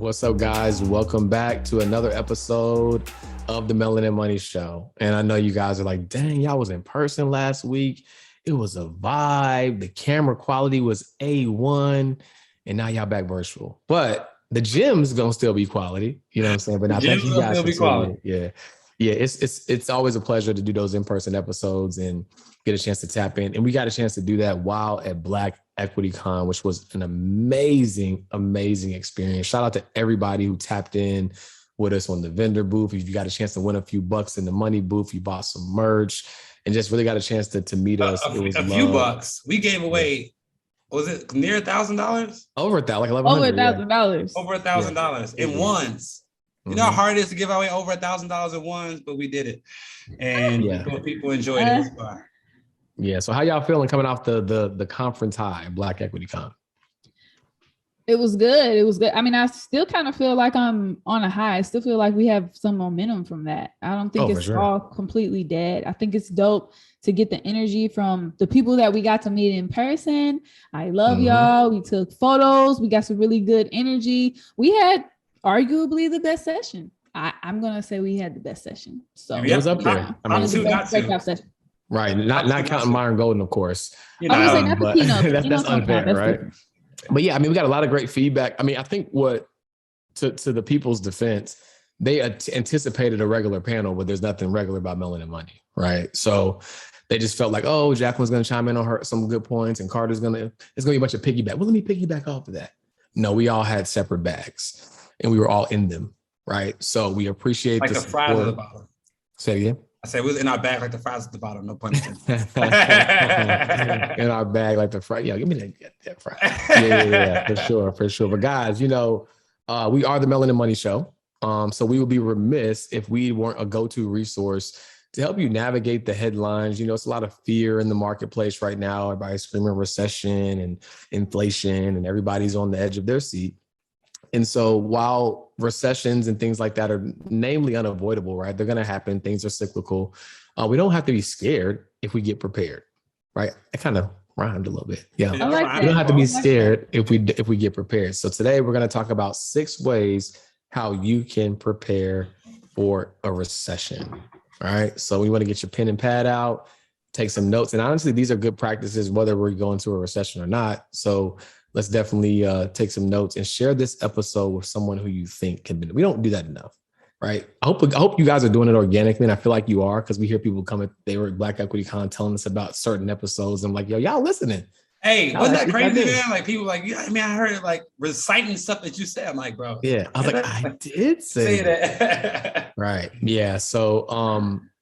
What's up, guys? Welcome back to another episode of the Melanin Money Show. And I know you guys are like, dang, y'all was in person last week. It was a vibe. The camera quality was A1. And now y'all back virtual. But the gym's going to still be quality. You know what I'm saying? But now thank you guys for tuning in. Yeah, it's always a pleasure to do those in-person episodes and get a chance to tap in. And we got a chance to do that while at Black Equity Con, which was an amazing experience. Shout out to everybody who tapped in with us on the vendor booth. If you got a chance to win a few bucks in the money booth, you bought some merch and just really got a chance to meet us. It was a few bucks. We gave away, was it near $1,000? Over $1,000, like $1,100. Over $1,000 in ones. You know how hard it is to give away over $1,000 in ones, but we did it, and people enjoyed it. Yeah. So how y'all feeling coming off the conference high, Black Equity Con? It was good. It was good. I mean, I still kind of feel like I'm on a high. I still feel like we have some momentum from that. I don't think it's all completely dead. I think it's dope to get the energy from the people that we got to meet in person. I love y'all. We took photos. We got some really good energy. We had arguably the best session. I'm going to say we had the best session. So it was up there. Session. Right. Not counting Myron Golden, of course. You know, I was like, that's unfair, right? But yeah, I mean, we got a lot of great feedback. I mean, I think to the people's defense, they anticipated a regular panel, but there's nothing regular about Melanin Money, right? So they just felt like, oh, Jacqueline's going to chime in on some good points and Carter's it's going to be a bunch of piggyback. Well, let me piggyback off of that. No, we all had separate bags and we were all in them, right? So we appreciate like the fries at the bottom. Say it again. I said, we're in our bag like the fries at the bottom, no pun intended. In our bag like the fries. Yeah, give me that fry. Yeah, for sure. But guys, we are the Melanin Money Show. So we would be remiss if we weren't a go-to resource to help you navigate the headlines. It's a lot of fear in the marketplace right now. Everybody's screaming recession and inflation, and everybody's on the edge of their seat. And so while recessions and things like that are namely unavoidable, right? They're going to happen. Things are cyclical. We don't have to be scared if we get prepared, right? I kind of rhymed a little bit. Yeah. We don't have to be scared if we get prepared. So today we're going to talk about 6 ways how you can prepare for a recession. All right. So we want to get your pen and pad out, take some notes. And honestly, these are good practices, whether we're going to a recession or not. So let's definitely take some notes and share this episode with someone who you think can benefit. We don't do that enough, right? I hope you guys are doing it organically, and I feel like you are, because we hear people they were at Black Equity Con telling us about certain episodes. I'm like, yo, y'all listening? Hey, wasn't that crazy, man? Like people like, yeah, I mean, I heard it like reciting stuff that you said. I'm like, bro. Yeah, I was like, I did say that. Right. Yeah. So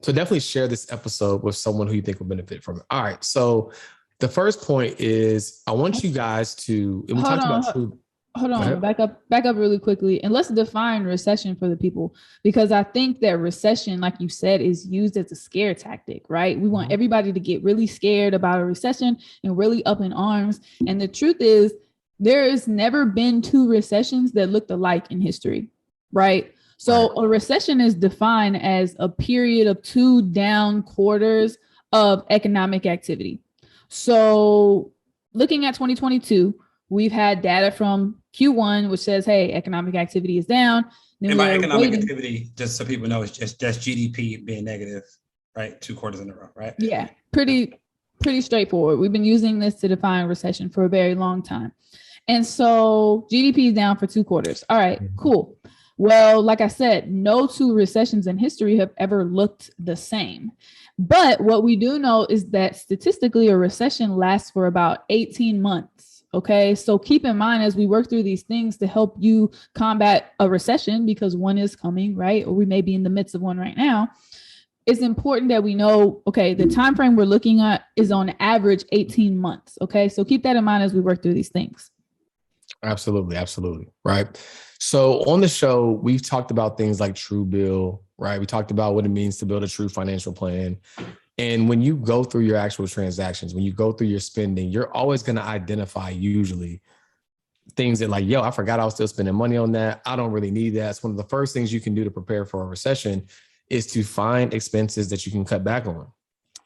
definitely share this episode with someone who you think will benefit from it. All right. So the first point is I want you guys to, and we talked about true. Hold on, back up really quickly. And let's define recession for the people, because I think that recession, like you said, is used as a scare tactic, right? We want everybody to get really scared about a recession and really up in arms. And the truth is, there has never been 2 recessions that looked alike in history, right? So a recession is defined as a period of 2 down quarters of economic activity. So looking at 2022, we've had data from Q1, which says, hey, economic activity is down. And by economic activity, just so people know, it's just GDP being negative, right? 2 quarters in a row, right? Yeah, pretty straightforward. We've been using this to define recession for a very long time. And so GDP is down for 2 quarters. All right, cool. Well, like I said, no 2 recessions in history have ever looked the same. But what we do know is that statistically, a recession lasts for about 18 months. Okay, so keep in mind as we work through these things to help you combat a recession, because one is coming, right? Or we may be in the midst of one right now. It's important that we know, okay, the time frame we're looking at is on average 18 months. Okay, so keep that in mind as we work through these things. Absolutely. Right. So on the show, we've talked about things like True Bill, right? We talked about what it means to build a true financial plan. And when you go through your actual transactions, when you go through your spending, you're always going to identify usually things that like, yo, I forgot I was still spending money on that. I don't really need that. It's one of the first things you can do to prepare for a recession is to find expenses that you can cut back on.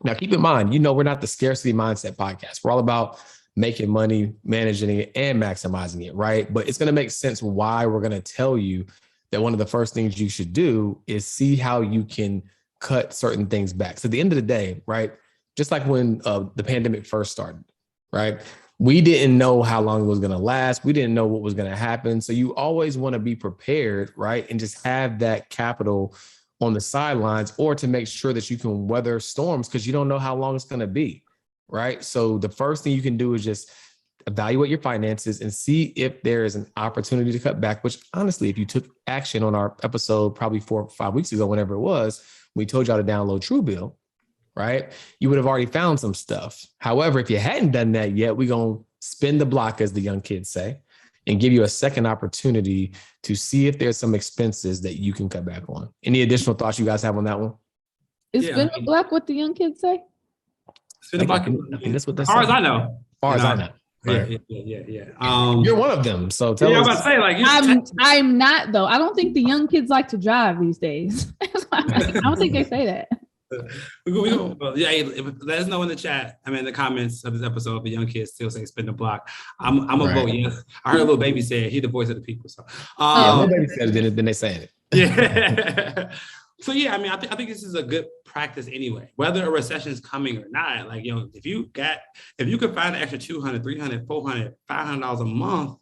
Now, keep in mind, we're not the scarcity mindset podcast. We're all about making money, managing it, and maximizing it, right? But it's going to make sense why we're going to tell you that one of the first things you should do is see how you can cut certain things back. So at the end of the day, right, just like when the pandemic first started, right, we didn't know how long it was going to last. We didn't know what was going to happen. So you always want to be prepared, right, and just have that capital on the sidelines, or to make sure that you can weather storms, because you don't know how long it's going to be, right? So the first thing you can do is just evaluate your finances and see if there is an opportunity to cut back, which honestly, if you took action on our episode probably 4 or 5 weeks ago, whenever it was, we told y'all to download Truebill, right? You would have already found some stuff. However, if you hadn't done that yet, we're going to spin the block, as the young kids say, and give you a second opportunity to see if there's some expenses that you can cut back on. Any additional thoughts you guys have on that one? Is spin the block what the young kids say? Spin the block. I mean, that's what they say. As far as I know. As far as I know. Right. Yeah. You're one of them. So tell us. I was about to say, like, I'm not, though. I don't think the young kids like to drive these days. I don't think they say that. Let us know in the chat. I mean, in the comments of this episode, if the young kids still say spin the block. I'm gonna vote yes. I heard a little baby say it. He's the voice of the people. So, little baby said it, then they saying it. Yeah. So yeah, I mean, I think this is a good practice anyway. Whether a recession is coming or not, like, if you could find an extra $200, $300, $400, $500 a month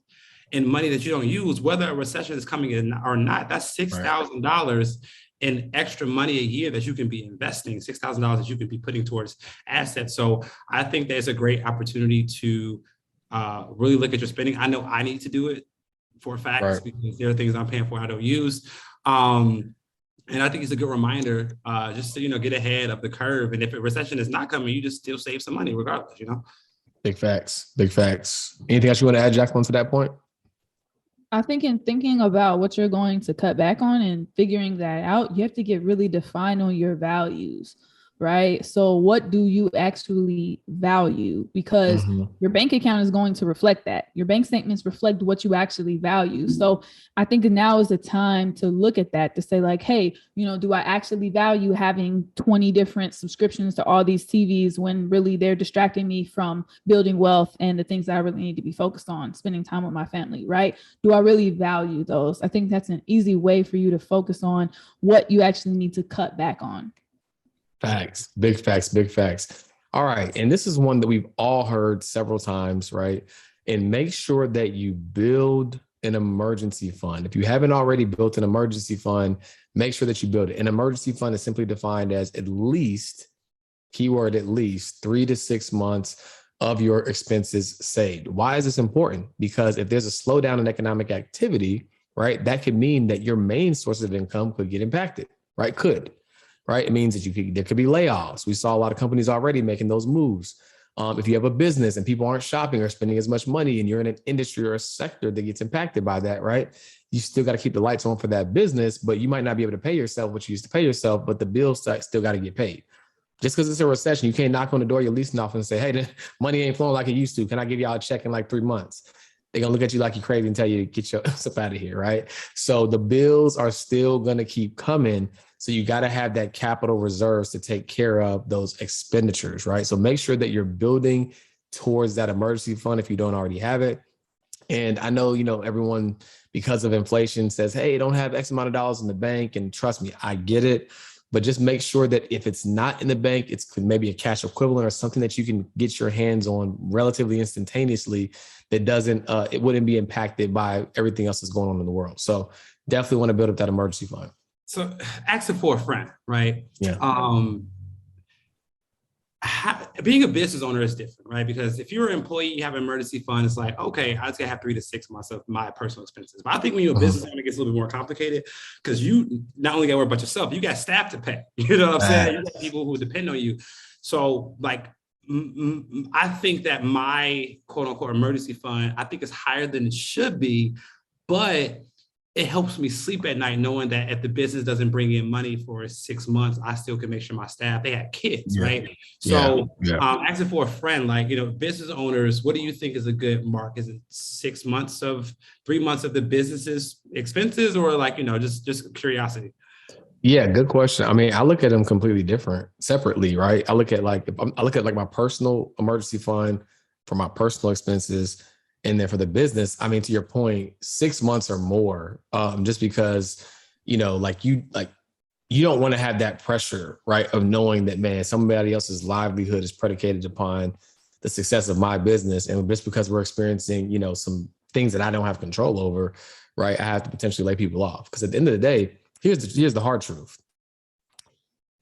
in money that you don't use, whether a recession is coming or not, that's $6,000 in extra money a year that you can be investing, $6,000 that you can be putting towards assets. So I think there's a great opportunity to really look at your spending. I know I need to do it for a fact, because there are things I'm paying for I don't use. And I think it's a good reminder just to, get ahead of the curve. And if a recession is not coming, you just still save some money regardless, Big facts. Anything else you want to add, Jacqueline, to that point? I think in thinking about what you're going to cut back on and figuring that out, you have to get really defined on your values, right? So what do you actually value? Because your bank account is going to reflect that. Your bank statements reflect what you actually value. So I think now is the time to look at that, to say like, hey, do I actually value having 20 different subscriptions to all these TVs when really they're distracting me from building wealth and the things that I really need to be focused on, spending time with my family, right? Do I really value those? I think that's an easy way for you to focus on what you actually need to cut back on. Facts, big facts. All right. And this is one that we've all heard several times, right? And make sure that you build an emergency fund. If you haven't already built an emergency fund, make sure that you build it. An emergency fund is simply defined as at least, keyword at least, 3 to 6 months of your expenses saved. Why is this important? Because if there's a slowdown in economic activity, right, that could mean that your main source of income could get impacted, right? Right? It means that there could be layoffs. We saw a lot of companies already making those moves. If you have a business and people aren't shopping or spending as much money, and you're in an industry or a sector that gets impacted by that, right? You still got to keep the lights on for that business, but you might not be able to pay yourself what you used to pay yourself, but the bills still got to get paid. Just because it's a recession, you can't knock on the door of your leasing office and say, hey, the money ain't flowing like it used to. Can I give y'all a check in like 3 months? They're going to look at you like you're crazy and tell you to get yourself out of here, right? So the bills are still going to keep coming. So you got to have that capital reserves to take care of those expenditures, right? So make sure that you're building towards that emergency fund if you don't already have it. And I know, everyone, because of inflation, says, hey, don't have X amount of dollars in the bank. And trust me, I get it. But just make sure that if it's not in the bank, it's maybe a cash equivalent or something that you can get your hands on relatively instantaneously that it wouldn't be impacted by everything else that's going on in the world. So definitely want to build up that emergency fund. So ask it for a friend, right? Yeah. Being a business owner is different, right? Because if you're an employee, you have an emergency fund, it's like, okay, I just gotta have 3 to 6 months of my personal expenses. But I think when you're a business owner, it gets a little bit more complicated, because you not only gotta worry about yourself, you got staff to pay. You know what I'm saying? You got people who depend on you. So like, I think that my quote unquote emergency fund, I think is higher than it should be, but it helps me sleep at night knowing that if the business doesn't bring in money for 6 months, I still can make sure my staff, they have kids, right? So asking for a friend, like, business owners, what do you think is a good mark? Is it 3 months of the business's expenses, or like, just curiosity? Yeah, good question. I mean, I look at them completely separately, right? I look at my personal emergency fund. for my personal expenses. And then for the business, I mean, to your point, 6 months or more, just because, you know, you don't want to have that pressure, right, of knowing that, man, somebody else's livelihood is predicated upon the success of my business. And just because we're experiencing, you know, some things that I don't have control over, right, I have to potentially lay people off. Because at the end of the day, here's the hard truth.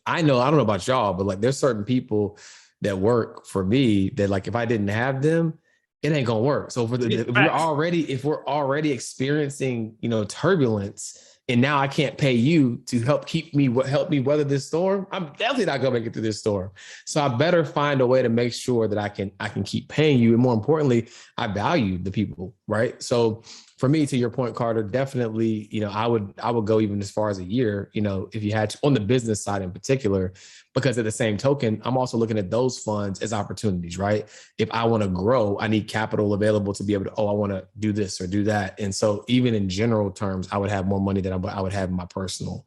I don't know about y'all, but like there's certain people that work for me that like if I didn't have them, it ain't gonna work. So if we're already experiencing, you know, turbulence, and now I can't pay you to help me weather this storm, I'm definitely not gonna make it through this storm. So I better find a way to make sure that I can keep paying you. And more importantly, I value the people, right? So for me, to your point, Carter, definitely, you know, I would go even as far as a year, you know, if you had to, on the business side in particular, because at the same token, I'm also looking at those funds as opportunities, right? If I want to grow, I need capital available to be able to, I want to do this or do that. And so even in general terms, I would have more money than I would have in my personal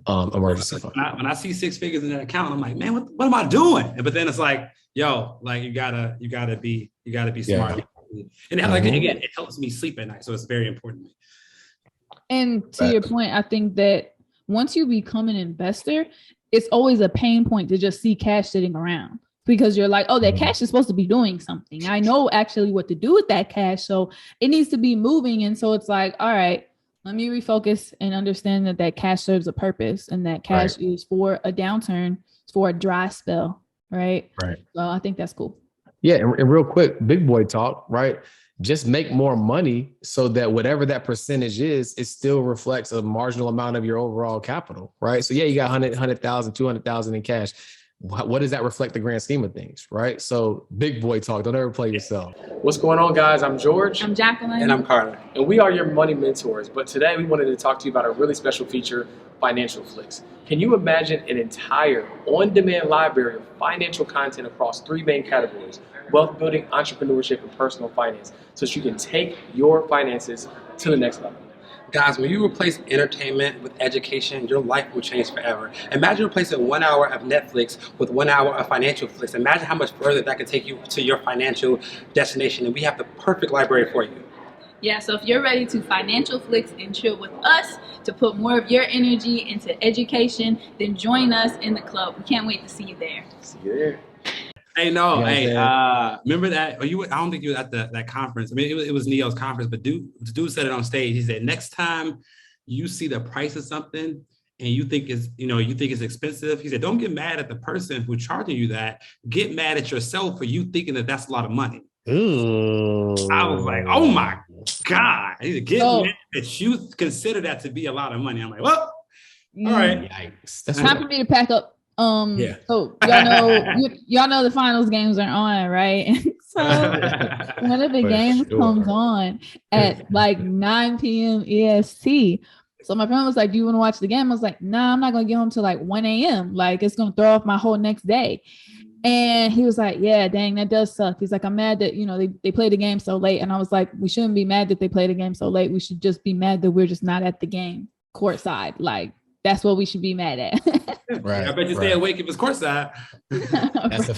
emergency fund. When I see 6 figures in that account, I'm like, man, what am I doing? But then it's like, yo, like you gotta be smart. Yeah. And like, again, it helps me sleep at night. So it's very important to me. And to your point, I think that once you become an investor, it's always a pain point to just see cash sitting around, because you're like, oh, that cash is supposed to be doing something. I know actually what to do with that cash. So it needs to be moving. And so it's like, all right, let me refocus and understand that cash serves a purpose, and that cash is for a downturn, for a dry spell. Right. So I think that's cool. Yeah. And real quick, big boy talk, right? Just make more money so that whatever that percentage is, it still reflects a marginal amount of your overall capital, right? So yeah, you got 100,000, 200,000 in cash. What does that reflect the grand scheme of things, right? So big boy talk, don't ever play yourself. What's going on, guys? I'm George. I'm Jacqueline. And I'm Carter. And we are your money mentors. But today we wanted to talk to you about a really special feature, Financial Flicks. Can you imagine an entire on-demand library of financial content across 3 main categories: wealth building, entrepreneurship, and personal finance, so that you can take your finances to the next level? Guys, when you replace entertainment with education, your life will change forever. Imagine replacing 1 hour of Netflix with 1 hour of Financial Flicks. Imagine how much further that could take you to your financial destination. And we have the perfect library for you. Yeah, so if you're ready to Financial Flicks and chill with us, to put more of your energy into education, then join us in the club. We can't wait to see you there. See you there. Hey, no, remember that? I don't think you were at that conference. I mean, it was Neo's conference, but the dude said it on stage. He said, next time you see the price of something and you think it's expensive, he said, don't get mad at the person who's charging you that. Get mad at yourself for you thinking that that's a lot of money. Ooh. I was like, oh my God. He said, get mad that you consider that to be a lot of money. I'm like, well, all right. Yikes. That's Time for me to pack up. So y'all know the finals games are on, right? And so one of the games comes on at like 9 p.m. EST. So my friend was like, do you want to watch the game? I was like, nah, I'm not going to get home till like 1 a.m. Like it's going to throw off my whole next day. And he was like, yeah, dang, that does suck. He's like, I'm mad that, they played the game so late. And I was like, we shouldn't be mad that they played the game so late. We should just be mad that we're just not at the game courtside. Like that's what we should be mad at. Right. I bet you stay awake if it's courtside. That's a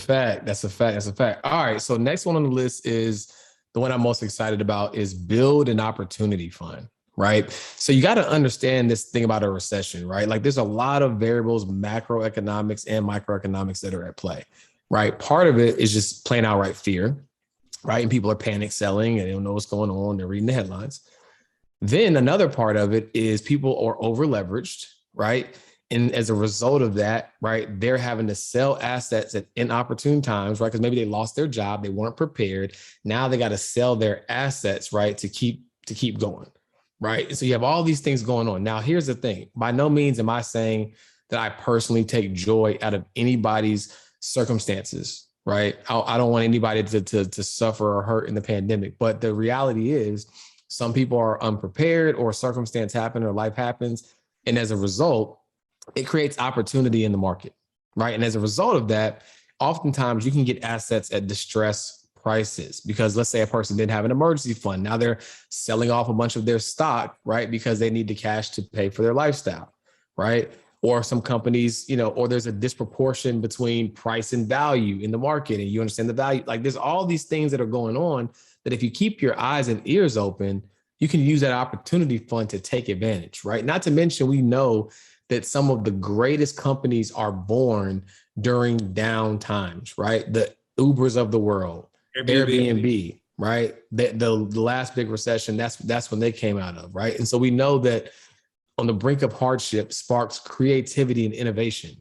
fact. All right. So next one on the list is the one I'm most excited about is build an opportunity fund, right? So you got to understand this thing about a recession, right? Like there's a lot of variables, macroeconomics and microeconomics that are at play, right? Part of it is just plain outright fear, right? And people are panic selling and they don't know what's going on. They're reading the headlines. Then another part of it is people are over leveraged, right? And as a result of that, right, they're having to sell assets at inopportune times, right? Because maybe they lost their job, they weren't prepared. Now they got to sell their assets, right, to keep going, right? And so you have all these things going on. Now, here's the thing: by no means am I saying that I personally take joy out of anybody's circumstances, right? I don't want anybody to suffer or hurt in the pandemic. But the reality is, some people are unprepared, or circumstance happen, or life happens, and as a result, it creates opportunity in the market, right? And as a result of that, oftentimes you can get assets at distressed prices, because let's say a person didn't have an emergency fund. Now they're selling off a bunch of their stock, right? Because they need the cash to pay for their lifestyle, right? or some companies, or there's a disproportion between price and value in the market, and you understand the value. Like there's all these things that are going on that if you keep your eyes and ears open, you can use that opportunity fund to take advantage, right? Not to mention, we know that some of the greatest companies are born during down times, right? The Ubers of the world, Airbnb, right? The last big recession, that's when they came out of, right? And so we know that on the brink of hardship sparks creativity and innovation.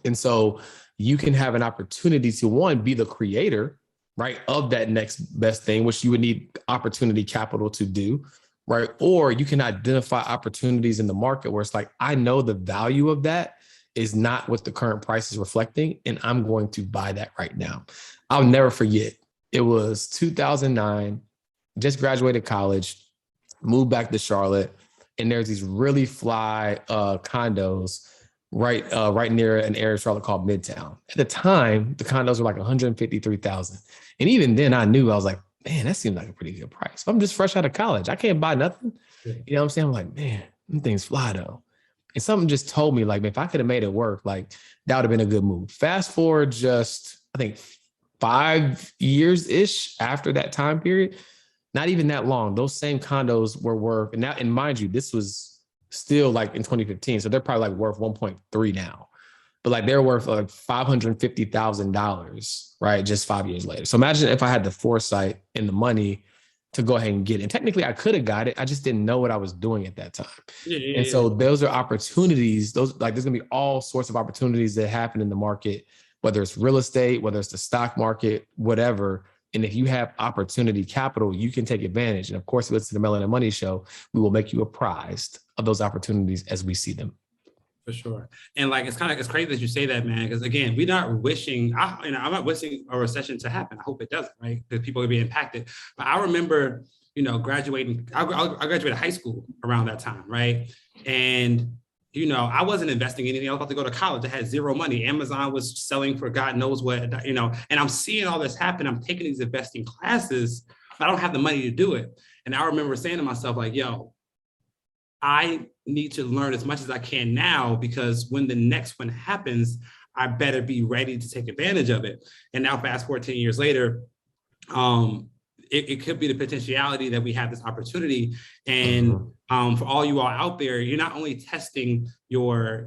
And so you can have an opportunity to, one, be the creator, right, of that next best thing, which you would need opportunity capital to do, right? Or you can identify opportunities in the market where it's like, I know the value of that is not what the current price is reflecting, and I'm going to buy that right now. I'll never forget. It was 2009, just graduated college, moved back to Charlotte, and there's these really fly condos right near an area of Charlotte called Midtown. At the time, the condos were like $153,000. And even then I knew, I was like, man, that seems like a pretty good price. I'm just fresh out of college. I can't buy nothing. You know what I'm saying? I'm like, man, them things fly though. And something just told me, like, if I could have made it work, like that would have been a good move. Fast forward just, I think 5 years-ish after that time period, not even that long, those same condos were worth, and mind you, this was still like in 2015. So they're probably like worth 1.3 now, but like they're worth like $550,000, right? Just 5 years later. So imagine if I had the foresight and the money to go ahead and get it. And technically I could have got it. I just didn't know what I was doing at that time. And so those are opportunities. There's gonna be all sorts of opportunities that happen in the market, whether it's real estate, whether it's the stock market, whatever. And if you have opportunity capital, you can take advantage. And of course, if you listen to the Melanin Money Show, we will make you apprised of those opportunities as we see them. For sure. And like, it's crazy that you say that, man, because again, we're not wishing, I'm not wishing a recession to happen. I hope it doesn't, right? Because people will be impacted. But I remember, graduating, I graduated high school around that time, right? And I wasn't investing in anything. I was about to go to college. I had zero money. Amazon was selling for God knows what, and I'm seeing all this happen. I'm taking these investing classes, but I don't have the money to do it. And I remember saying to myself, like, yo, I need to learn as much as I can now, because when the next one happens, I better be ready to take advantage of it. And now fast forward 10 years later, it could be the potentiality that we have this opportunity. And for all you all out there, you're not only testing your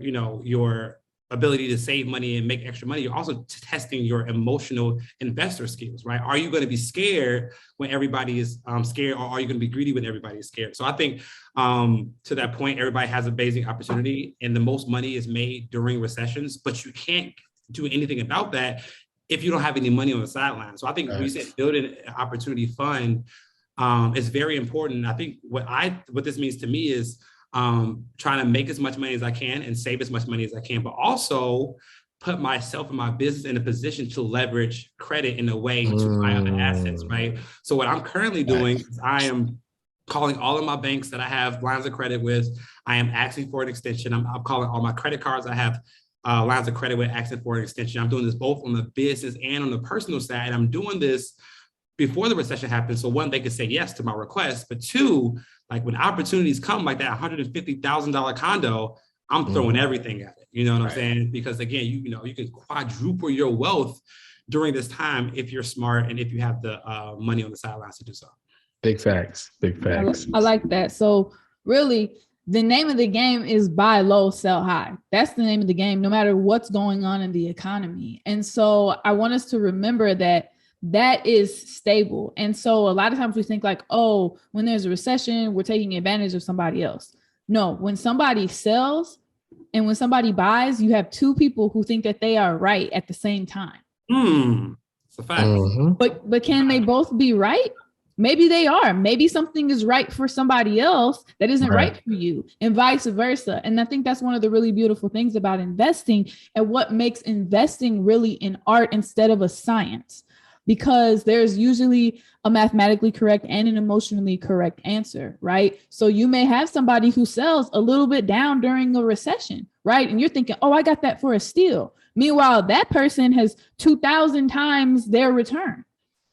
ability to save money and make extra money, you're also testing your emotional investor skills, right? Are you going to be scared when everybody is scared, or are you going to be greedy when everybody is scared? So I think to that point, everybody has a basic opportunity, and the most money is made during recessions, but you can't do anything about that if you don't have any money on the sideline. So I think we said building an opportunity fund is very important. I think what this means to me is trying to make as much money as I can and save as much money as I can, but also put myself and my business in a position to leverage credit in a way to buy other assets, right? So what I'm currently doing is I am calling all of my banks that I have lines of credit with. I am asking for an extension. I'm calling all my credit cards I have lines of credit with, asking for an extension. I'm doing this both on the business and on the personal side. I'm doing this before the recession happens. So one, they could say yes to my request, but two, like when opportunities come like that $150,000 condo, I'm throwing everything at it. You know what I'm saying? Because again, you can quadruple your wealth during this time if you're smart and if you have the money on the sidelines to do so. Big facts. Big facts. I like that. So really, the name of the game is buy low, sell high. That's the name of the game, no matter what's going on in the economy. And so I want us to remember that is stable. And so a lot of times we think like, oh, when there's a recession, we're taking advantage of somebody else. No, when somebody sells and when somebody buys, you have two people who think that they are right at the same time. It's a fact. But can they both be right? Maybe they are. Maybe something is right for somebody else that isn't right for you, and vice versa. And I think that's one of the really beautiful things about investing, and what makes investing really an art instead of a science, because there's usually a mathematically correct and an emotionally correct answer, right? So you may have somebody who sells a little bit down during a recession, right? And you're thinking, oh, I got that for a steal. Meanwhile, that person has 2,000 times their return.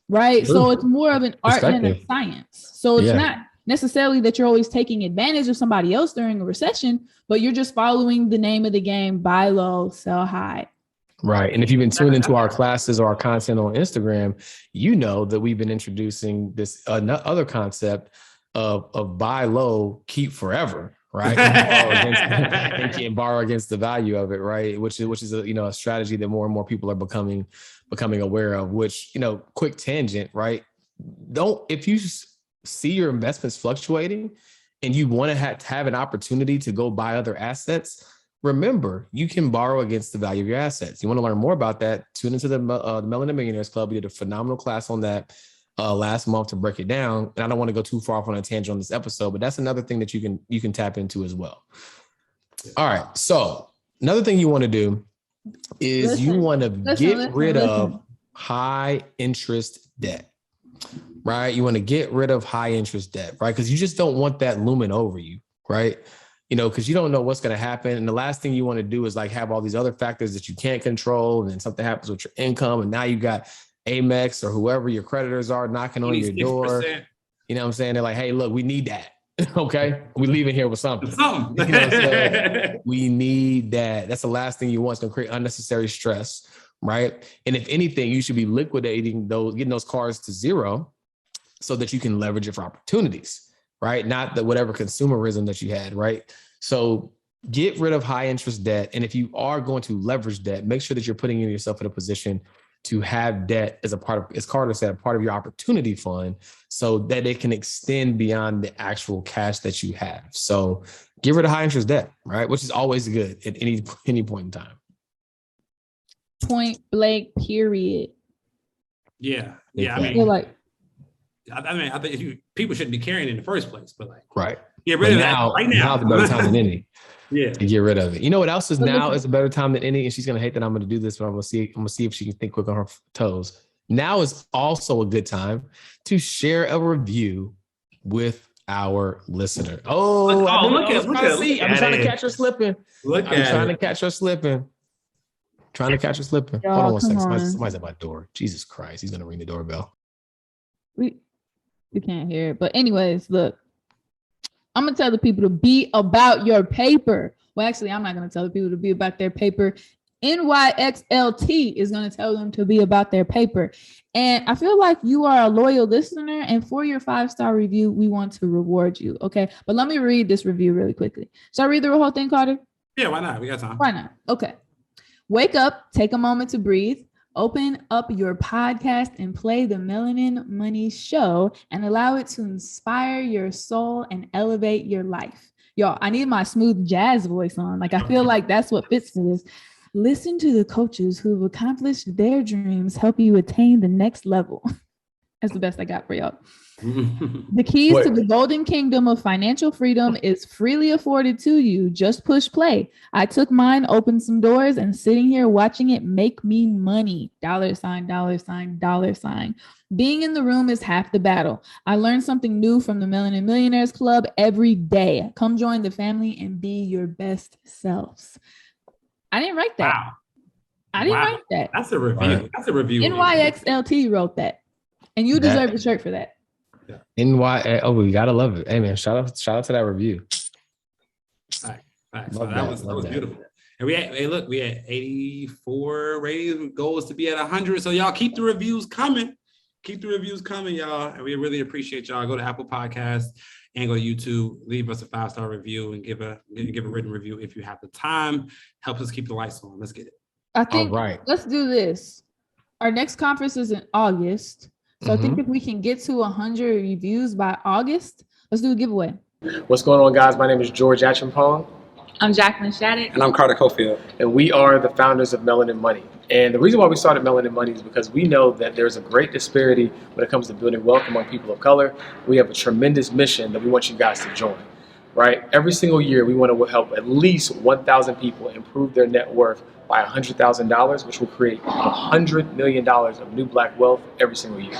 Right. So it's more of an art than a science. So it's not, necessarily that you're always taking advantage of somebody else during a recession, but you're just following the name of the game: buy low, sell high. Right. And if you've been tuned into our classes or our content on Instagram, you know that we've been introducing this other concept of buy low, keep forever, right? And borrow against the value of it, right? Which is a strategy that more and more people are becoming aware of. Which, quick tangent, right? If you see your investments fluctuating and you want to have an opportunity to go buy other assets, remember, you can borrow against the value of your assets. You want to learn more about that? Tune into the Melanin Millionaires Club. We did a phenomenal class on that last month to break it down. And I don't want to go too far off on a tangent on this episode, but that's another thing that you can tap into as well. All right. So another thing you want to do is you want to get rid of high interest debt, right? You want to get rid of high interest debt, right? Because you just don't want that looming over you, right? Because you don't know what's going to happen. And the last thing you want to do is like have all these other factors that you can't control. And then something happens with your income. And now you got Amex or whoever your creditors are knocking on your door. You know what I'm saying? They're like, hey, look, we need that. Okay. We leaving here with something. You know what I'm saying? We need that. That's the last thing you want. It's going to create unnecessary stress. Right. And if anything, you should be liquidating getting those cars to zero so that you can leverage it for opportunities. Right? Not the whatever consumerism that you had, right? So get rid of high interest debt. And if you are going to leverage debt, make sure that you're putting yourself in a position to have debt as a part of, as Carter said, a part of your opportunity fund so that it can extend beyond the actual cash that you have. So get rid of high interest debt, right? Which is always good at any point in time. Point blank, period. Yeah. I think people shouldn't be carrying it in the first place, but right. Get rid of that right now. Now's a better time than any. Yeah. To get rid of it. You know what else is now is a better time than any? And she's gonna hate that I'm gonna do this, but I'm gonna see if she can think quick on her toes. Now is also a good time to share a review with our listener. Look at I'm trying to catch her slipping. Trying to catch her slipping. Hold on one second. Somebody's at my door. Jesus Christ. He's gonna ring the doorbell. You can't hear it. But anyways, look, I'm going to tell the people to be about your paper. Well, actually, I'm not going to tell the people to be about their paper. NYXLT is going to tell them to be about their paper. And I feel like you are a loyal listener. And for your 5-star review, we want to reward you. Okay. But let me read this review really quickly. Should I read the whole thing, Carter? Yeah, why not? We got time. Why not? Okay. Wake up, take a moment to breathe. Open up your podcast and play the Melanin Money Show and allow it to inspire your soul and elevate your life. Y'all, I need my smooth jazz voice on. Like, I feel like that's what fits for this. Listen to the coaches who've accomplished their dreams, help you attain the next level. That's the best I got for y'all. The keys to the golden kingdom of financial freedom is freely afforded to you. Just push play. I took mine, opened some doors, and sitting here watching it make me money. $, $. Being in the room is half the battle. I learned something new from the Melanin Millionaires Club every day. Come join the family and be your best selves. I didn't write that. Wow. I didn't write that. That's a review. Right. That's a review. NYXLT wrote that. And you deserve a shirt for that. Yeah. We gotta love it. Hey man, shout out to that review. All right. So that was beautiful. And we had 84 ratings. Goal is to be at 100. So y'all keep the reviews coming. Y'all. And we really appreciate y'all. Go to Apple Podcasts and go to YouTube. Leave us a 5-star review and give a written review if you have the time. Help us keep the lights on. Let's get it. I think let's do this. Our next conference is in August. So I think if we can get to 100 reviews by August, let's do a giveaway. What's going on, guys? My name is George Acheampong. I'm Jacqueline Shattuck. And I'm Carter Cofield. And we are the founders of Melanin Money. And the reason why we started Melanin Money is because we know that there's a great disparity when it comes to building wealth among people of color. We have a tremendous mission that we want you guys to join, right? Every single year, we want to help at least 1,000 people improve their net worth by $100,000, which will create $100 million of new Black wealth every single year.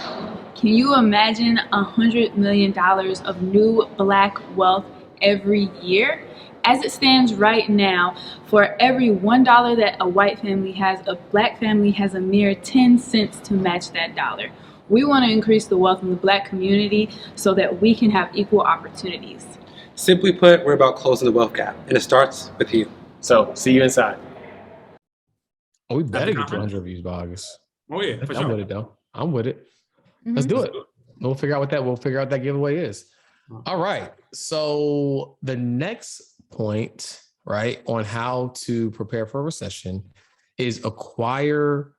Can you imagine $100 million of new Black wealth every year? As it stands right now, for every $1 that a white family has, a Black family has a mere 10 cents to match that dollar. We want to increase the wealth of the Black community so that we can have equal opportunities. Simply put, we're about closing the wealth gap, and it starts with you. So see you inside. Oh, we better get to conference? 100 views by August. Oh yeah, for I'm sure. with it though. I'm with it. Let's do it. We'll figure out what that giveaway is. All right. So the next point, right, on how to prepare for a recession is acquire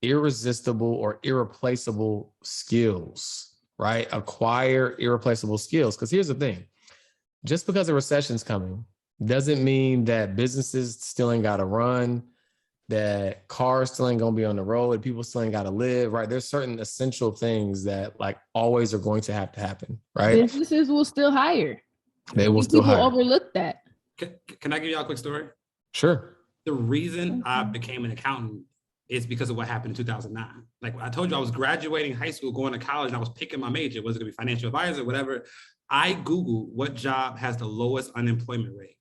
irresistible or irreplaceable skills, right? Acquire irreplaceable skills. Because here's the thing. Just because a recession's coming doesn't mean that businesses still ain't got to run, that cars still ain't gonna be on the road, people still ain't gotta live, right? There's certain essential things that like always are going to have to happen, right? Businesses will still hire. They will still People hire. overlook that. Can I give y'all a quick story? Sure. The reason I became an accountant is because of what happened in 2009. Like I told you, I was graduating high school, going to college, and I was picking my major. Was it gonna be financial advisor, whatever? I Googled what job has the lowest unemployment rate.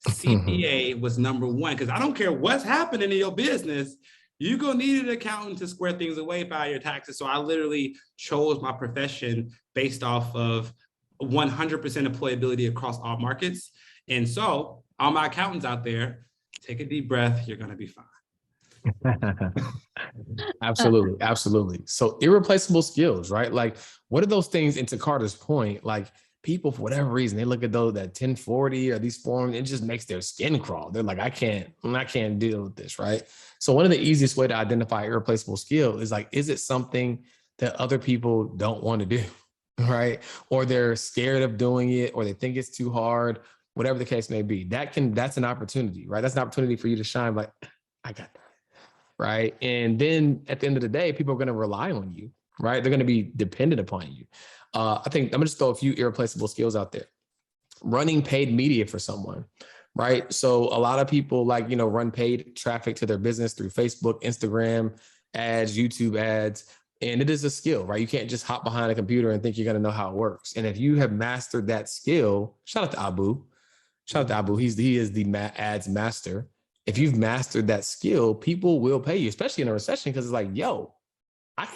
CPA was number one, because I don't care what's happening in your business, you're gonna need an accountant to square things away, file your taxes. So I literally chose my profession based off of 100% employability across all markets. And so all my accountants out there, take a deep breath, you're gonna be fine. Absolutely. So irreplaceable skills, right? Like what are those things, and to Carter's point, like people, for whatever reason, they look at those that 1040 or these forms, it just makes their skin crawl. They're like, I can't deal with this, right? So one of the easiest way to identify irreplaceable skill is like, is it something that other people don't want to do, right? Or they're scared of doing it, or they think it's too hard, whatever the case may be. That's an opportunity, right? That's an opportunity for you to shine, like, I got that, right? And then at the end of the day, people are going to rely on you, right? They're going to be dependent upon you. I think I'm gonna just throw a few irreplaceable skills out there. Running paid media for someone, right? So a lot of people run paid traffic to their business through Facebook, Instagram ads, YouTube ads, and it is a skill, right? You can't just hop behind a computer and think you're gonna know how it works. And if you have mastered that skill, shout out to Abu. He is the ads master. If you've mastered that skill, people will pay you, especially in a recession, because it's like, yo,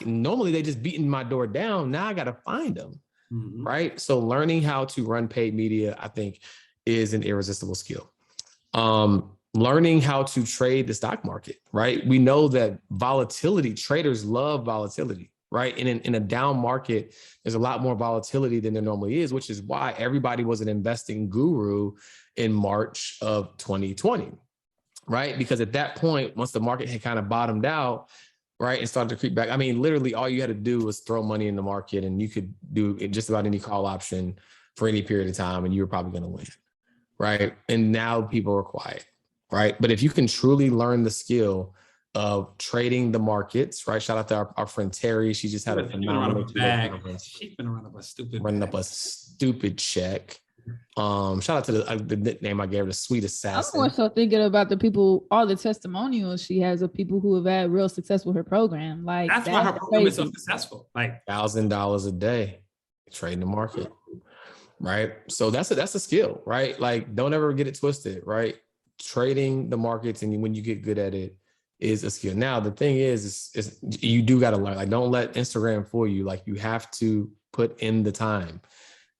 normally they just beating my door down. Now I got to find them, right? So learning how to run paid media, I think, is an irresistible skill. Learning how to trade the stock market, right? We know that traders love volatility, right? And in a down market, there's a lot more volatility than there normally is, which is why everybody was an investing guru in March of 2020, right? Because at that point, once the market had kind of bottomed out, right, and started to creep back. I mean, literally all you had to do was throw money in the market and you could do just about any call option for any period of time and you were probably going to win, right? And now people are quiet, right? But if you can truly learn the skill of trading the markets, right? Shout out to our friend Terry. She just had a phenomenal She's been running up a stupid check. Shout out to the nickname I gave her, the Sweet Assassin. I'm more so thinking about the people, all the testimonials she has of people who have had real success with her program. Like that's why her program is so successful. Like $1,000 a day trading the market, right? So that's a skill, right? Like don't ever get it twisted, right? Trading the markets, and when you get good at it, is a skill. Now the thing is you do got to learn. Like don't let Instagram fool you. Like you have to put in the time.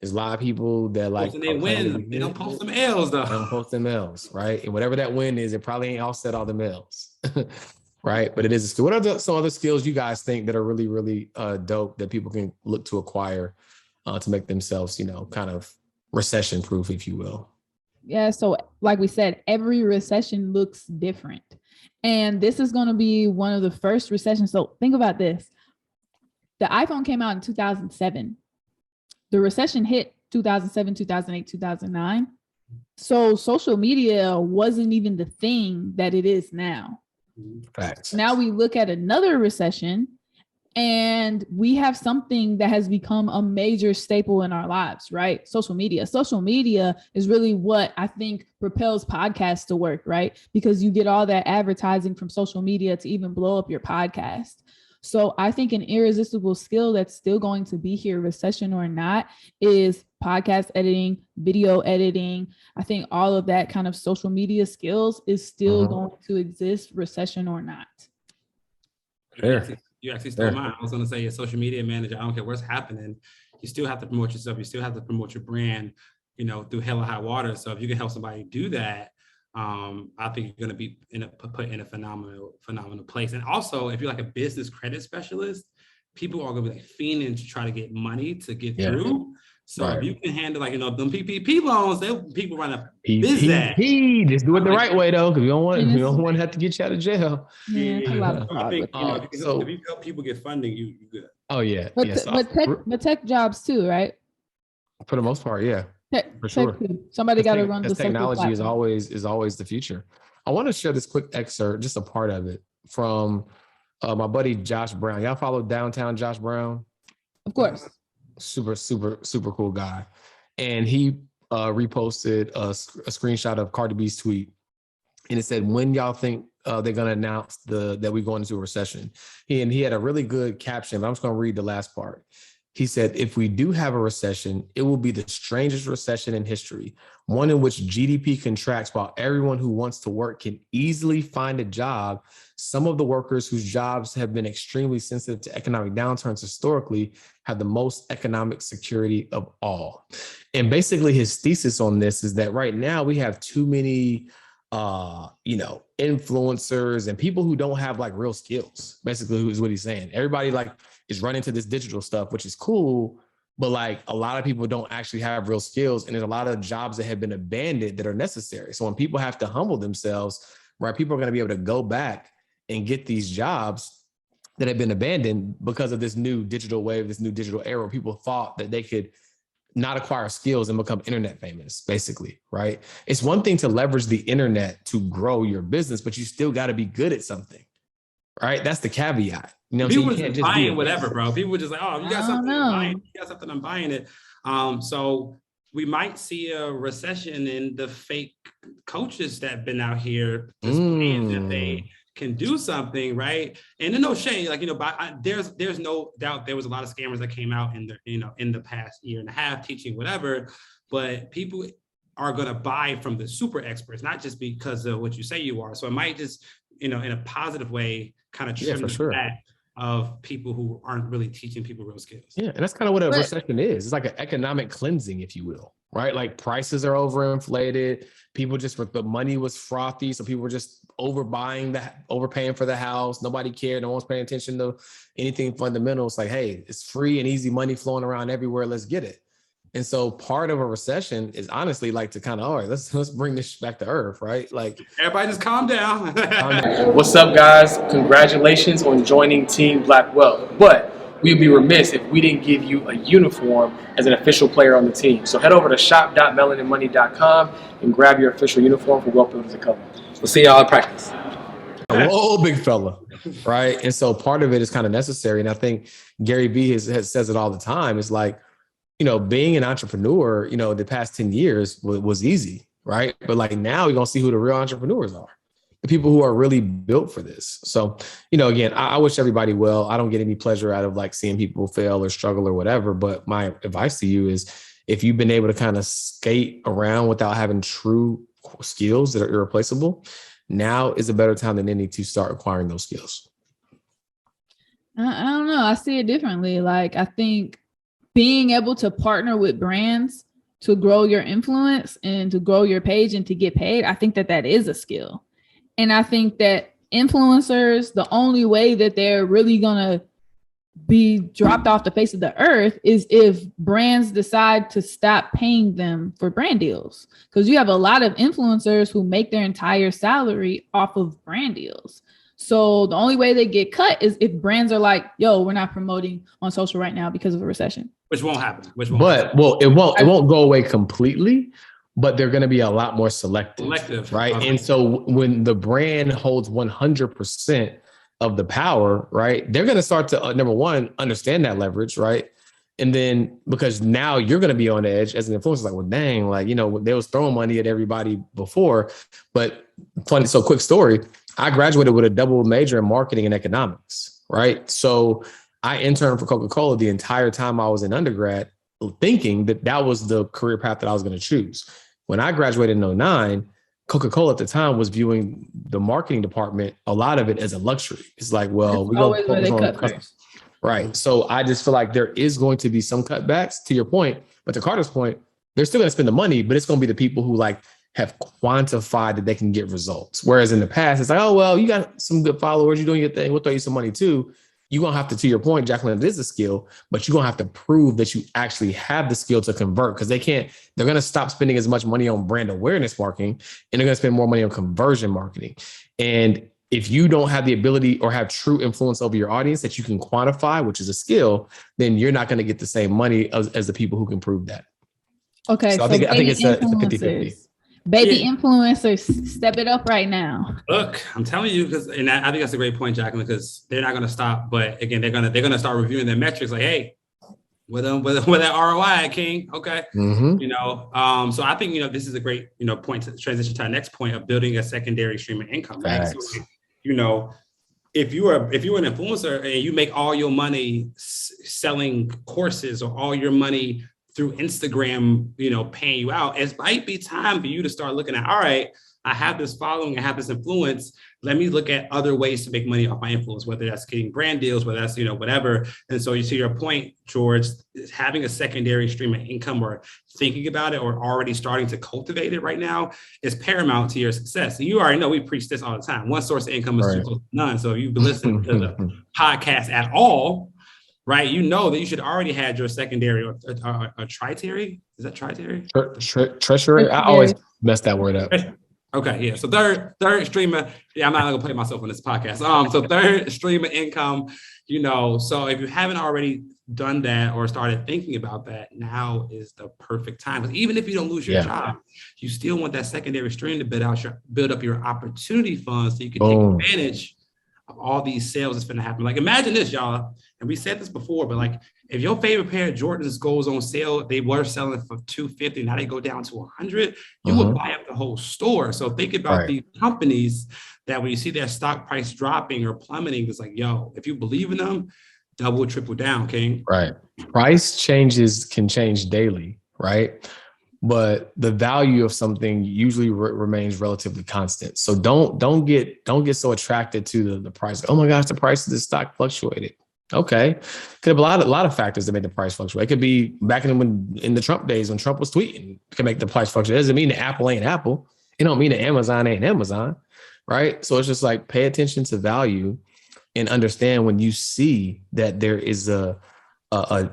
There's a lot of people that like they win. They don't post them L's though. They don't post them L's, right? And whatever that win is, it probably ain't offset all the L's, right? But it is a skill. What are some other skills you guys think that are really, really dope that people can look to acquire to make themselves, kind of recession proof, if you will? Yeah. So like we said, every recession looks different. And this is going to be one of the first recessions. So think about this. The iPhone came out in 2007. The recession hit 2007, 2008, 2009. So social media wasn't even the thing that it is now. Facts. Now we look at another recession and we have something that has become a major staple in our lives, right? Social media. Social media is really what I think propels podcasts to work, right? Because you get all that advertising from social media to even blow up your podcast. So I think an irresistible skill that's still going to be here, recession or not, is podcast editing, video editing. I think all of that kind of social media skills is still going to exist, recession or not. Sure. You actually stole mine. I was going to say, a social media manager, I don't care what's happening, you still have to promote yourself. You still have to promote your brand, you know, through hell or high water. So if you can help somebody do that, I think you're going to be put in a phenomenal place. And also, if you're like a business credit specialist, people are going to be like fiending to try to get money to get through. So if you can handle, like, you know, them PPP loans, people run up PPP. Just do it the right way though, because we don't want to have to get you out of jail. I think if you help people get funding, you good. Oh yeah, but tech jobs too, right? For the most part, yeah. For sure. Somebody got to run the technology is always the future. I want to share this quick excerpt, just a part of it, from my buddy Josh Brown. Y'all follow Downtown Josh Brown? Of course. Super cool guy. And he reposted a screenshot of Cardi B's tweet. And it said, when y'all think they're going to announce that we're going into a recession? He had a really good caption, but I'm just going to read the last part. He said, if we do have a recession, it will be the strangest recession in history, one in which GDP contracts while everyone who wants to work can easily find a job. Some of the workers whose jobs have been extremely sensitive to economic downturns historically have the most economic security of all. And basically his thesis on this is that right now we have too many influencers and people who don't have like real skills, basically, is what he's saying. Everybody like is running to this digital stuff, which is cool, but like a lot of people don't actually have real skills. And there's a lot of jobs that have been abandoned that are necessary. So when people have to humble themselves, right, people are going to be able to go back and get these jobs that have been abandoned because of this new digital wave, this new digital era where people thought that they could not acquire skills and become internet famous, basically, right? It's one thing to leverage the internet to grow your business, but you still got to be good at something, right? That's the caveat. You know, people were just buying whatever, bro. People were just like, oh, you got something, I'm buying it. So we might see a recession in the fake coaches that have been out here displaying that they can do something, right? And then no shade, like, you know, there's no doubt there was a lot of scammers that came out in the past year and a half teaching whatever, but people are going to buy from the super experts, not just because of what you say you are. So it might just, in a positive way, kind of trim the fat of people who aren't really teaching people real skills. Yeah, and that's kind of what a recession is. It's like an economic cleansing, if you will, right? Like prices are overinflated. People the money was frothy, so people were just overpaying for the house. Nobody cared. No one's paying attention to anything fundamental. It's like, hey, it's free and easy money flowing around everywhere. Let's get it. And so part of a recession is honestly like to kind of, all right, let's bring this back to earth, right? Like everybody just calm down. What's up, guys? Congratulations on joining Team Black Wealth. But we'd be remiss if we didn't give you a uniform as an official player on the team. So head over to shop.melaninmoney.com and grab your official uniform for Wealth Builders Uncovered. We'll see y'all at practice. Whoa, big fella, right? And so part of it is kind of necessary. And I think Gary Vee says it all the time. It's like, you know, being an entrepreneur, you know, the past 10 years was easy, right? But like now we're going to see who the real entrepreneurs are, the people who are really built for this. So, you know, again, I wish everybody well. I don't get any pleasure out of like seeing people fail or struggle or whatever. But my advice to you is if you've been able to kind of skate around without having true skills that are irreplaceable, now is a better time than any to start acquiring those skills. I don't know. I see it differently. Like, I think being able to partner with brands to grow your influence and to grow your page and to get paid, I think that is a skill. And I think that influencers, the only way that they're really going to be dropped off the face of the earth is if brands decide to stop paying them for brand deals. Because you have a lot of influencers who make their entire salary off of brand deals. So the only way they get cut is if brands are like, yo, we're not promoting on social right now because of a recession. Which won't happen. It won't go away completely, but they're going to be a lot more selective. Right? Okay. And so when the brand holds 100% of the power, right, they're going to start to, number one, understand that leverage, right? And then because now you're going to be on edge as an influencer, like, well, dang, like, you know, they was throwing money at everybody before. But funny, so quick story, I graduated with a double major in marketing and economics, right? So I interned for Coca-Cola the entire time I was in undergrad, thinking that was the career path that I was going to choose. When I graduated in 2009, Coca-Cola at the time was viewing the marketing department, a lot of it as a luxury. It's like, well, we're going to focus on customers. Right. So I just feel like there is going to be some cutbacks to your point, but to Carter's point, they're still going to spend the money, but it's going to be the people who like have quantified that they can get results. Whereas in the past, it's like, oh, well, you got some good followers, you're doing your thing, we'll throw you some money too. You're going to have to your point, Jacqueline, it is a skill, but you're going to have to prove that you actually have the skill to convert because they're going to stop spending as much money on brand awareness marketing and they're going to spend more money on conversion marketing. And if you don't have the ability or have true influence over your audience that you can quantify, which is a skill, then you're not going to get the same money as the people who can prove that. Okay. So I think it's a 50-50. Baby influencers, step it up right now. Look, I'm telling you, and I think that's a great point, Jacqueline, because they're not going to stop. But again, they're gonna start reviewing their metrics. Like, hey, with that ROI, King. Okay, so I think this is a great point to transition to our next point of building a secondary stream of income. Right? So, if you are an influencer and you make all your money selling courses or all your money through Instagram, paying you out, it might be time for you to start looking at, all right, I have this following, I have this influence. Let me look at other ways to make money off my influence, whether that's getting brand deals, whether that's, whatever. And so to your point, George, having a secondary stream of income or thinking about it or already starting to cultivate it right now is paramount to your success. And you already know we preach this all the time. One source of income is too close to none. So if you've been listening to the podcast at all, right, that you should already had your secondary or tritary. Is that tritary? Treasury. I always mess that word up. Okay, yeah. So third stream of, I'm not gonna play myself on this podcast. So third stream of income, so if you haven't already done that or started thinking about that, now is the perfect time. Because even if you don't lose your job, you still want that secondary stream to build up your opportunity funds so you can take advantage of all these sales that's going to happen. Like, imagine this, y'all. And we said this before, but like, if your favorite pair of Jordans goes on sale, they were selling for $250. Now they go down to $100. You would buy up the whole store. So think about these companies that when you see their stock price dropping or plummeting, it's like, yo, if you believe in them, double, triple down, King. Right. Price changes can change daily, right? But the value of something usually remains relatively constant. So don't get so attracted to the price. Oh my gosh, the price of this stock fluctuated. Okay, could have a lot of factors that make the price fluctuate. It could be back in the Trump days when Trump was tweeting, it could make the price fluctuate. It doesn't mean that Apple ain't Apple. It don't mean that Amazon ain't Amazon, right? So it's just like pay attention to value and understand when you see that there is a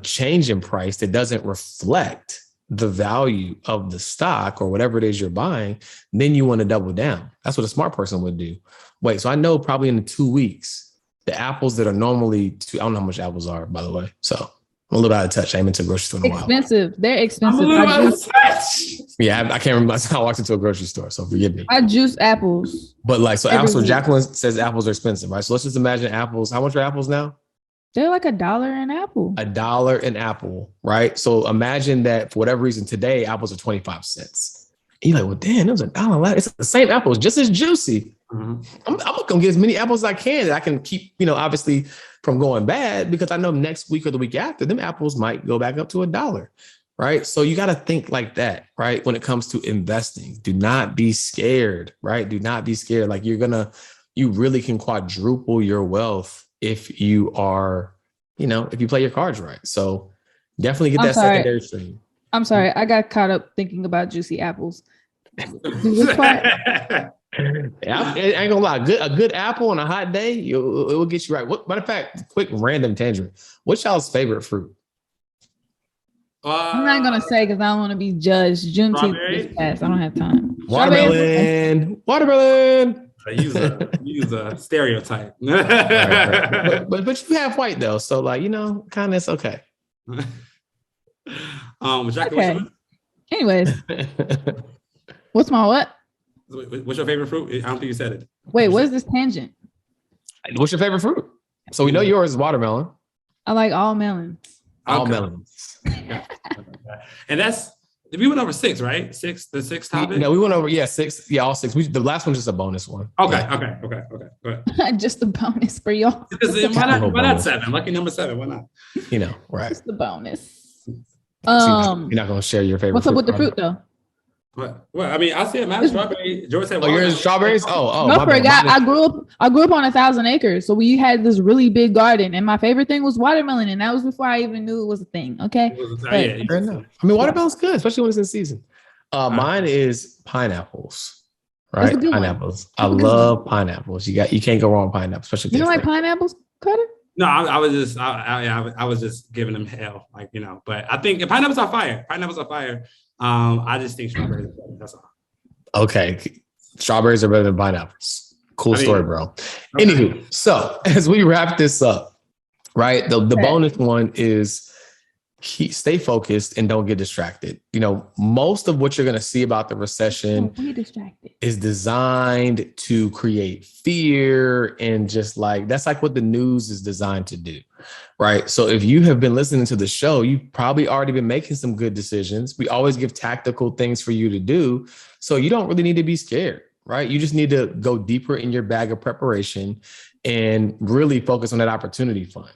change in price that doesn't reflect the value of the stock or whatever it is you're buying, then you want to double down. That's what a smart person would do. Wait, so I know probably in 2 weeks, the apples that are normally, I don't know how much apples are, by the way. So I'm a little out of touch. I haven't been to a grocery store in a while. Expensive. They're expensive. Yeah, I can't remember last time I walked into a grocery store, so forgive me. I juice apples. But like, so Jacqueline says apples are expensive, right? So let's just imagine apples. How much are apples now? They're like $1 an apple. $1 an apple, right? So imagine that for whatever reason today, apples are 25 cents. And you're like, well, damn, it was $1. It's the same apple, it's just as juicy. I'm gonna get as many apples as I can that I can keep, obviously from going bad, because I know next week or the week after, them apples might go back up to $1, right? So you got to think like that, right? When it comes to investing, do not be scared, right? Do not be scared. Like you really can quadruple your wealth if you are, if you play your cards right. So definitely get secondary stream. I'm sorry. I got caught up thinking about juicy apples. I ain't gonna lie. A good apple on a hot day, it will get you right. Matter of fact, quick random tangent. What's y'all's favorite fruit? I'm not gonna say because I don't want to be judged. Juneteenth is past. I don't have time. Watermelon. Use a stereotype. right. But you have white though, so like kind of it's okay. Okay. Anyways, what's my what? What's your favorite fruit? I don't think you said it. Wait, what is this tangent? What's your favorite fruit? So we know yours is watermelon. I like all melons. All melons. And we went over 6, right? The six topic? No, we went over, 6. Yeah, all 6. The last one's just a bonus one. Okay. Go ahead. Just a bonus for y'all. Why not 7? Lucky number 7. Why not? Right. Just a bonus. You're not going to share your favorite What's up with the fruit though? Well, I mean, I said my strawberry. George said, Oh, you're in strawberries? No, my bad. I grew up on 1,000 acres. So we had this really big garden, and my favorite thing was watermelon, and that was before I even knew it was a thing. Okay. Fair enough. I mean, watermelon's good, especially when it's in season. Mine is pineapples. Right? Pineapples. I love pineapples. You can't go wrong with pineapples, especially. You don't like pineapples, Cutter? No, I was just giving them hell, But I think pineapples are fire. I just think strawberries are better. That's all. Okay, strawberries are better than pineapples. Cool story, bro. Okay. Anywho, so as we wrap this up, right? The bonus one is stay focused and don't get distracted. Most of what you're going to see about the recession is designed to create fear and just that's what the news is designed to do, right? So if you have been listening to the show, you've probably already been making some good decisions. We always give tactical things for you to do. So you don't really need to be scared, right? You just need to go deeper in your bag of preparation and really focus on that opportunity fund,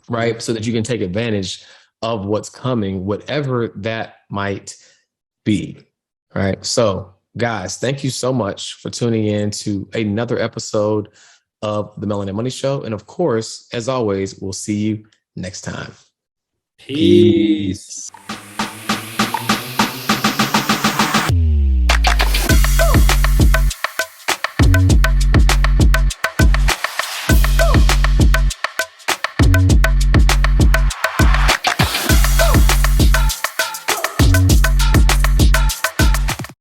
right? So that you can take advantage of what's coming, whatever that might be, right? So guys, thank you so much for tuning in to another episode of the Melanin Money Show. And of course, as always, we'll see you next time. Peace.